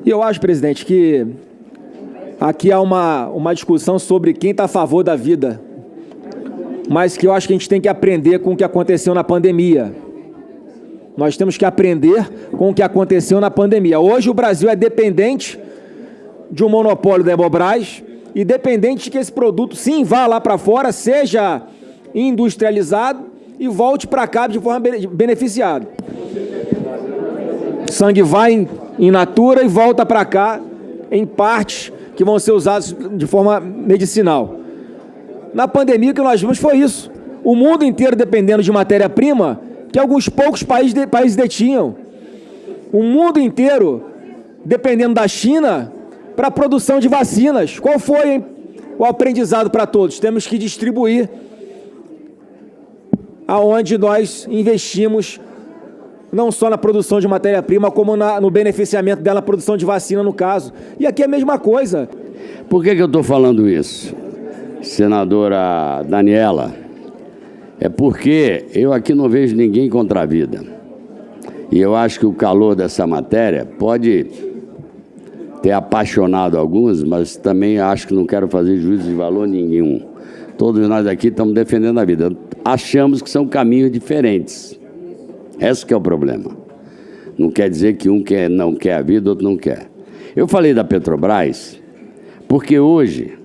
E eu acho, presidente, que aqui há uma discussão sobre quem está a favor da vida, mas que eu acho que a gente tem que aprender com o que aconteceu na pandemia. Nós temos que aprender com o que aconteceu na pandemia. Hoje o Brasil é dependente de um monopólio da Hemobras e dependente de que esse produto, sim, vá lá para fora, seja industrializado e volte para cá de forma beneficiada. O sangue vai in natura e volta para cá em partes que vão ser usadas de forma medicinal. Na pandemia o que nós vimos foi isso. O mundo inteiro dependendo de matéria-prima que alguns poucos países detinham. O mundo inteiro dependendo da China para a produção de vacinas. Qual foi o aprendizado para todos? Temos que distribuir aonde nós investimos não só na produção de matéria-prima, como no beneficiamento dela, na produção de vacina, no caso. E aqui é a mesma coisa. Por que eu estou falando isso, senadora Daniela? É porque eu aqui não vejo ninguém contra a vida. E eu acho que o calor dessa matéria pode ter apaixonado alguns, mas também acho que não quero fazer juízo de valor nenhum. Todos nós aqui estamos defendendo a vida. Achamos que são caminhos diferentes. Esse que é o problema. Não quer dizer que um não quer a vida, outro não quer. Eu falei da Petrobras porque hoje,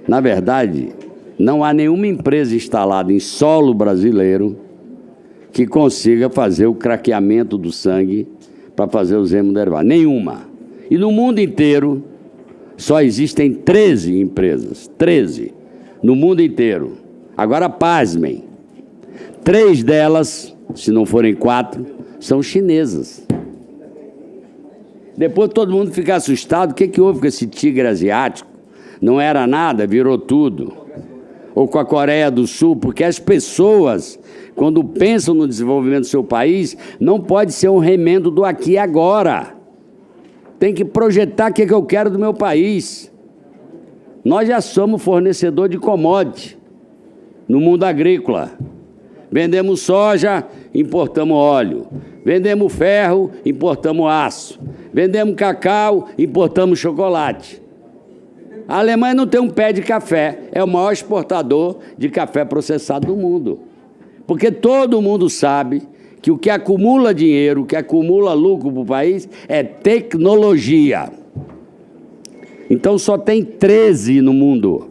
na verdade, não há nenhuma empresa instalada em solo brasileiro que consiga fazer o craqueamento do sangue para fazer os hemoderivados. Nenhuma. E no mundo inteiro, só existem 13 empresas. 13. No mundo inteiro. Agora, pasmem. 3 delas, se não forem 4, são chinesas. Depois todo mundo fica assustado. O que houve com esse tigre asiático? Não era nada, virou tudo. Ou com a Coreia do Sul, porque as pessoas, quando pensam no desenvolvimento do seu país, não pode ser um remendo do aqui e agora. Tem que projetar o que eu quero do meu país. Nós já somos fornecedor de commodity no mundo agrícola. Vendemos soja, importamos óleo. Vendemos ferro, importamos aço. Vendemos cacau, importamos chocolate. A Alemanha não tem um pé de café, é o maior exportador de café processado do mundo. Porque todo mundo sabe que o que acumula dinheiro, o que acumula lucro para o país é tecnologia. Então só tem 13 no mundo.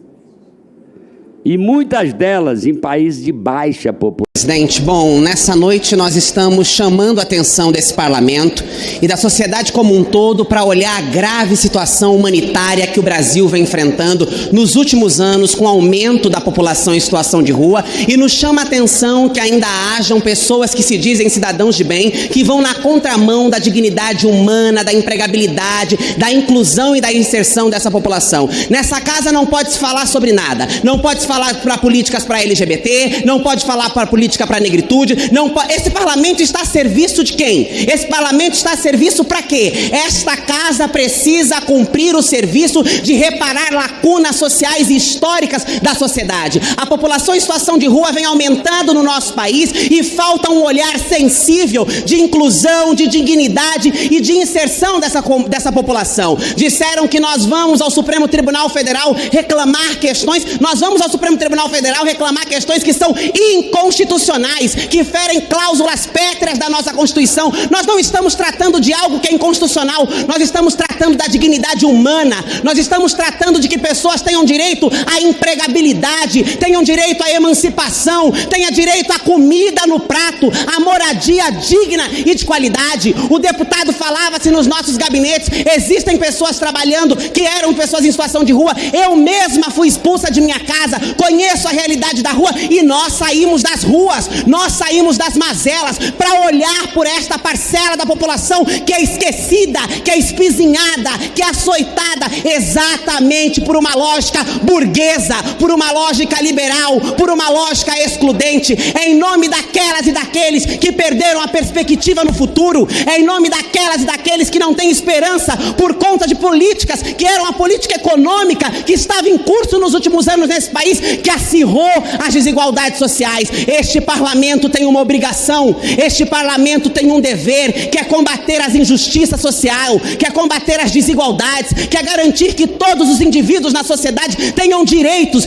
E muitas delas em países de baixa população. Presidente, bom, nessa noite nós estamos chamando a atenção desse parlamento e da sociedade como um todo para olhar a grave situação humanitária que o Brasil vem enfrentando nos últimos anos com o aumento da população em situação de rua, e nos chama a atenção que ainda hajam pessoas que se dizem cidadãos de bem, que vão na contramão da dignidade humana, da empregabilidade, da inclusão e da inserção dessa população. Nessa casa não pode se falar sobre nada, não pode se falar para políticas para LGBT, não pode falar para políticas para a negritude, não, esse parlamento está a serviço de quem? Esse parlamento está a serviço para quê? Esta casa precisa cumprir o serviço de reparar lacunas sociais e históricas da sociedade. A população em situação de rua vem aumentando no nosso país e falta um olhar sensível de inclusão, de dignidade e de inserção dessa população. Disseram que nós vamos ao Supremo Tribunal Federal reclamar questões, nós vamos ao Supremo Tribunal Federal reclamar questões que são inconstitucionais, que ferem cláusulas pétreas da nossa Constituição. Nós não estamos tratando de algo que é inconstitucional, nós estamos tratando da dignidade humana, nós estamos tratando de que pessoas tenham direito à empregabilidade, tenham direito à emancipação, tenham direito à comida no prato, à moradia digna e de qualidade. O deputado falava se nos nossos gabinetes existem pessoas trabalhando que eram pessoas em situação de rua. Eu mesma fui expulsa de minha casa, conheço a realidade da rua, e nós saímos das ruas, nós saímos das mazelas para olhar por esta parcela da população que é esquecida, que é espizinhada, que é açoitada exatamente por uma lógica burguesa, por uma lógica liberal, por uma lógica excludente. É em nome daquelas e daqueles que perderam a perspectiva no futuro, é em nome daquelas e daqueles que não têm esperança por conta de políticas que eram a política econômica que estava em curso nos últimos anos nesse país, país que acirrou as desigualdades sociais. Este parlamento tem uma obrigação, este parlamento tem um dever, que é combater as injustiças sociais, que é combater as desigualdades, que é garantir que todos os indivíduos na sociedade tenham direitos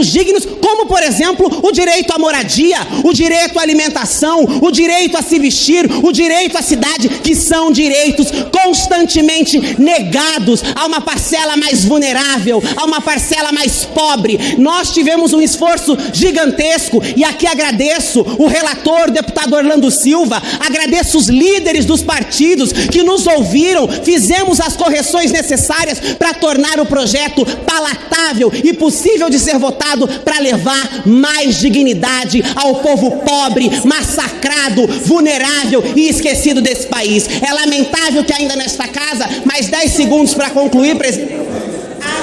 dignos, como, por exemplo, o direito à moradia, o direito à alimentação, o direito a se vestir, o direito à cidade, que são direitos constantemente negados a uma parcela mais vulnerável, a uma parcela mais pobre. Nós tivemos um esforço gigantesco, e aqui agradeço o relator, deputado Orlando Silva, agradeço os líderes dos partidos que nos ouviram, fizemos as correções necessárias para tornar o projeto palatável e possível de ser votado, para levar mais dignidade ao povo pobre, massacrado, vulnerável e esquecido desse país. É lamentável que ainda nesta casa, mais 10 segundos para concluir, presidente,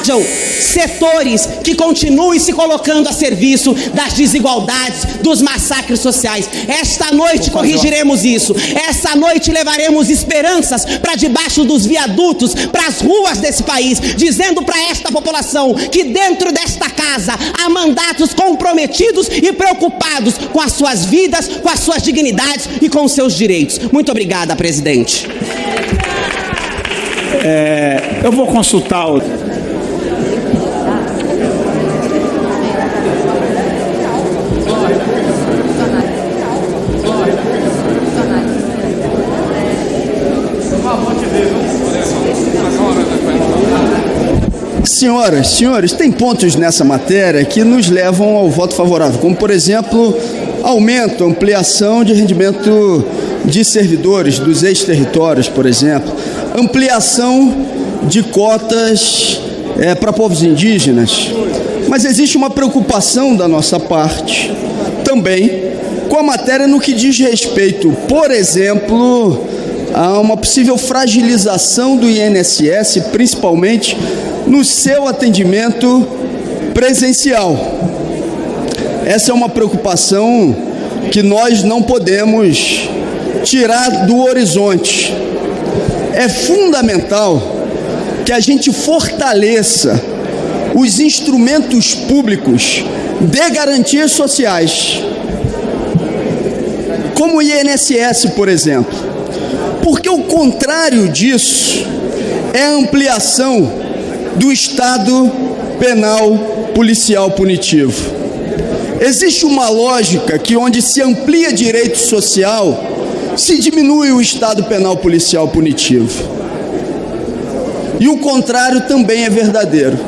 hajam setores que continuem se colocando a serviço das desigualdades, dos massacres sociais. Esta noite corrigiremos isso. Esta noite levaremos esperanças para debaixo dos viadutos, para as ruas desse país, dizendo para esta população que dentro desta casa há mandatos comprometidos e preocupados com as suas vidas, com as suas dignidades e com os seus direitos. Muito obrigada, presidente. Eu vou consultar o... Senhoras, senhores, tem pontos nessa matéria que nos levam ao voto favorável, como, por exemplo, aumento, ampliação de rendimento de servidores dos ex-territórios, por exemplo, ampliação de cotas para povos indígenas. Mas existe uma preocupação da nossa parte também com a matéria no que diz respeito, por exemplo, a uma possível fragilização do INSS, principalmente no seu atendimento presencial. Essa é uma preocupação que nós não podemos tirar do horizonte. É fundamental que a gente fortaleça os instrumentos públicos de garantias sociais, como o INSS, por exemplo, porque o contrário disso é a ampliação do Estado penal policial punitivo. Existe uma lógica que onde se amplia direito social, se diminui o Estado penal policial punitivo. E o contrário também é verdadeiro.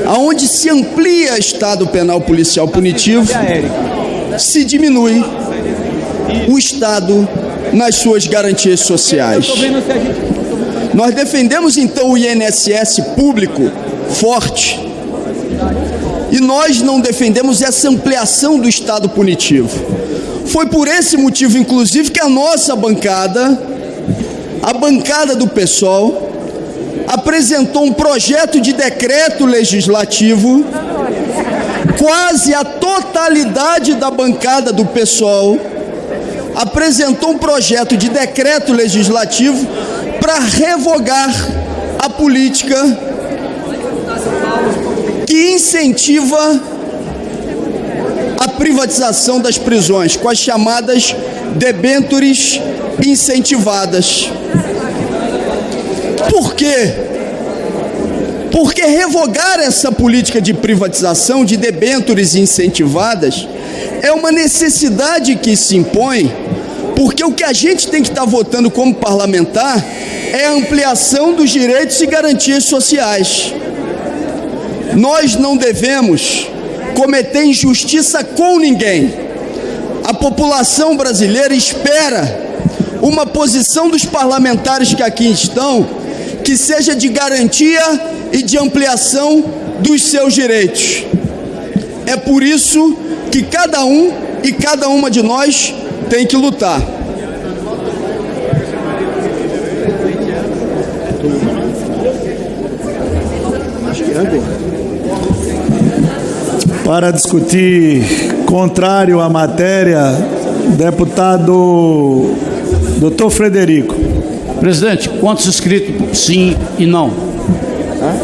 Aonde se amplia Estado penal policial punitivo, se diminui o Estado nas suas garantias sociais. Nós defendemos então o INSS público forte, e nós não defendemos essa ampliação do Estado punitivo. Foi por esse motivo, inclusive, que a nossa bancada, a bancada do PSOL, apresentou um projeto de decreto legislativo. Quase a totalidade da bancada do PSOL apresentou um projeto de decreto legislativo para revogar a política que incentiva a privatização das prisões, com as chamadas debêntures incentivadas. Por quê? Porque revogar essa política de privatização de debêntures incentivadas é uma necessidade que se impõe, porque o que a gente tem que estar votando como parlamentar é a ampliação dos direitos e garantias sociais. Nós não devemos cometer injustiça com ninguém. A população brasileira espera uma posição dos parlamentares que aqui estão, que seja de garantia e de ampliação dos seus direitos. É por isso que cada um e cada uma de nós tem que lutar. Para discutir contrário à matéria, deputado Dr. Frederico. Presidente, quantos inscritos sim e não?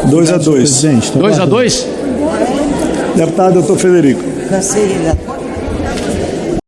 2-2. 2-2? Deputado doutor Federico. Cancela.